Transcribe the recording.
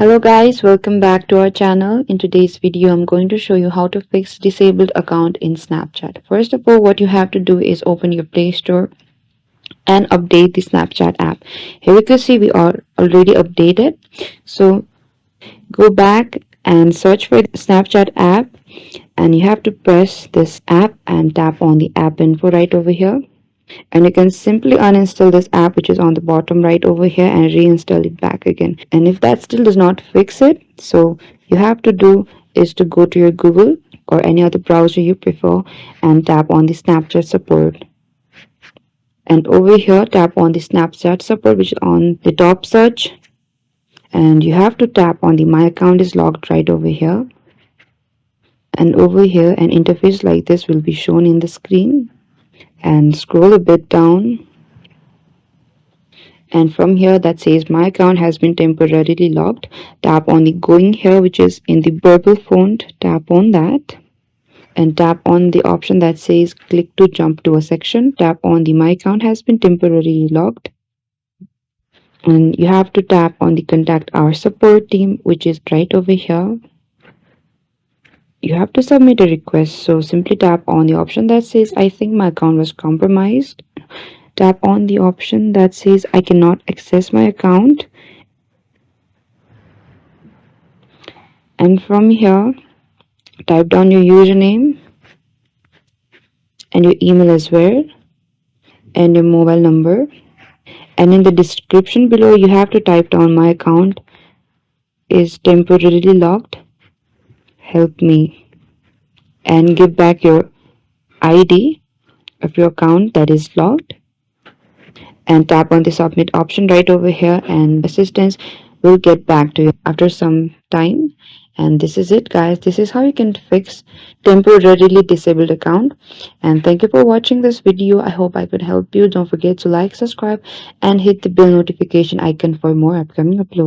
Hello guys, welcome back to our channel. In today's video, I'm going to show you how to fix disabled account in Snapchat. First of all, what you have to do is open your Play Store and update the Snapchat app. Here you can see we are already updated. So go back and search for the Snapchat app, and you have to press this app and tap on the app info right over here. And you can simply uninstall this app, which is on the bottom right over here, and reinstall it back again. And if that still does not fix it, so you have to do is to go to your Google or any other browser you prefer and tap on the Snapchat support. And over here tap on the Snapchat support, which is on the top search, and you have to tap on the my account is logged right over here. And over here an interface like this will be shown in the screen, and scroll a bit down, and from here that says my account has been temporarily locked. Tap on the going here, which is in the purple font. Tap on that and tap on the option that says click to jump to a section. Tap on the my account has been temporarily locked, and you have to tap on the contact our support team, which is right over here. You have to submit a request, so simply tap on the option that says I think my account was compromised. Tap on the option that says I cannot access my account, and from here type down your username and your email as well, and your mobile number. And in the description below you have to type down my account is temporarily locked, help me, and give back your ID of your account that is locked, and tap on the submit option right over here, and assistance will get back to you after some time. And this is it guys, this is how you can fix temporarily disabled account. And thank you for watching this video. I hope I could help you. Don't forget to like, subscribe, and hit the bell notification icon for more upcoming uploads.